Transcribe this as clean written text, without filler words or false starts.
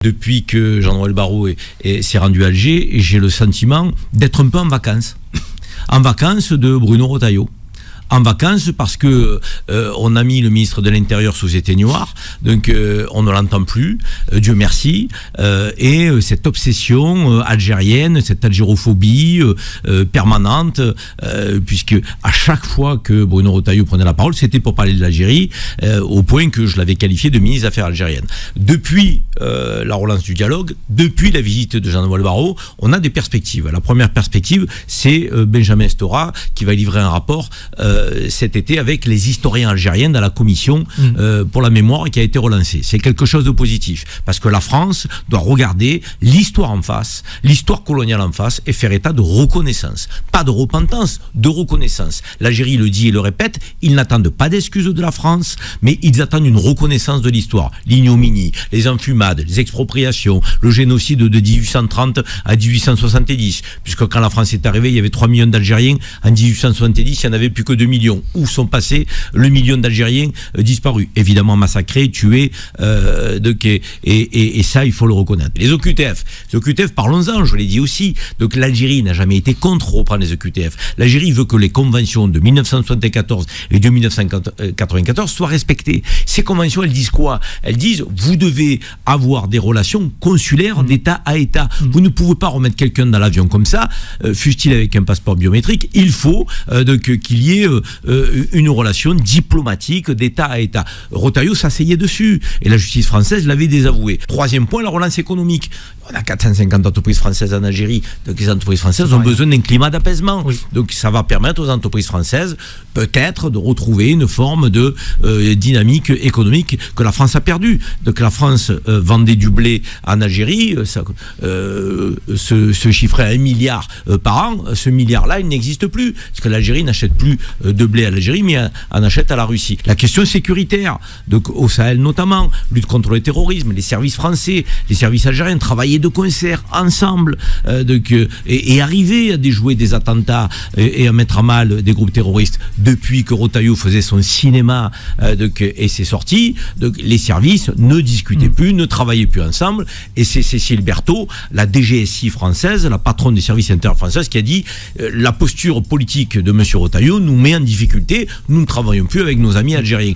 Depuis que Jean-Noël Barrot s'est rendu à Alger, j'ai le sentiment d'être un peu en vacances. En vacances de Bruno Retailleau. En vacances parce que on a mis le ministre de l'Intérieur sous éteignoir, donc on ne l'entend plus, Dieu merci, et cette obsession algérienne, cette algérophobie permanente, puisque à chaque fois que Bruno Retailleau prenait la parole, c'était pour parler de l'Algérie, au point que je l'avais qualifié de ministre des Affaires algériennes. Depuis la relance du dialogue, depuis la visite de Jean-Noël Barrot, on a des perspectives. La première perspective, c'est Benjamin Stora qui va livrer un rapport cet été avec les historiens algériens dans la commission pour la mémoire qui a été relancée. C'est quelque chose de positif parce que la France doit regarder l'histoire en face, l'histoire coloniale en face et faire état de reconnaissance. Pas de repentance, de reconnaissance. L'Algérie le dit et le répète, ils n'attendent pas d'excuses de la France, mais ils attendent une reconnaissance de l'histoire. L'ignominie, les enfumades, les expropriations, le génocide de 1830 à 1870, puisque quand la France est arrivée, il y avait 3 millions d'Algériens. En 1870, il n'y en avait plus que 2 millions. Où sont passés le million d'Algériens disparus, évidemment massacrés, tués, et ça il faut le reconnaître. Les OQTF, parlons-en, je l'ai dit aussi, donc l'Algérie n'a jamais été contre reprendre les OQTF. L'Algérie veut que les conventions de 1974 et de 1994 soient respectées. Ces conventions, elles disent quoi? Elles disent, vous devez avoir des relations consulaires d'État à État. Vous ne pouvez pas remettre quelqu'un dans l'avion comme ça, fût-il avec un passeport biométrique, il faut qu'il y ait une relation diplomatique d'État à État. Retailleau s'asseyait dessus et la justice française l'avait désavoué. Troisième point, la relance économique. On a 450 entreprises françaises en Algérie, donc les entreprises françaises ont besoin d'un climat d'apaisement. Oui. Donc ça va permettre aux entreprises françaises peut-être de retrouver une forme de dynamique économique que la France a perdue. Donc la France vendait du blé en Algérie, se chiffrait à 1 milliard par an. Ce milliard-là, il n'existe plus, parce que l'Algérie n'achète plus de blé à l'Algérie, mais en achète à la Russie. La question sécuritaire, donc au Sahel notamment, lutte contre le terrorisme, les services français, les services algériens travaillaient de concert ensemble et arriver à déjouer des attentats et à mettre à mal des groupes terroristes. Depuis que Retailleau faisait son cinéma et ses sorties, les services ne discutaient plus, ne travaillaient plus ensemble, et c'est Cécile Berthaud, la DGSI française, la patronne des services intérieurs françaises, qui a dit la posture politique de M. Retailleau nous met en difficulté, nous ne travaillons plus avec nos amis algériens.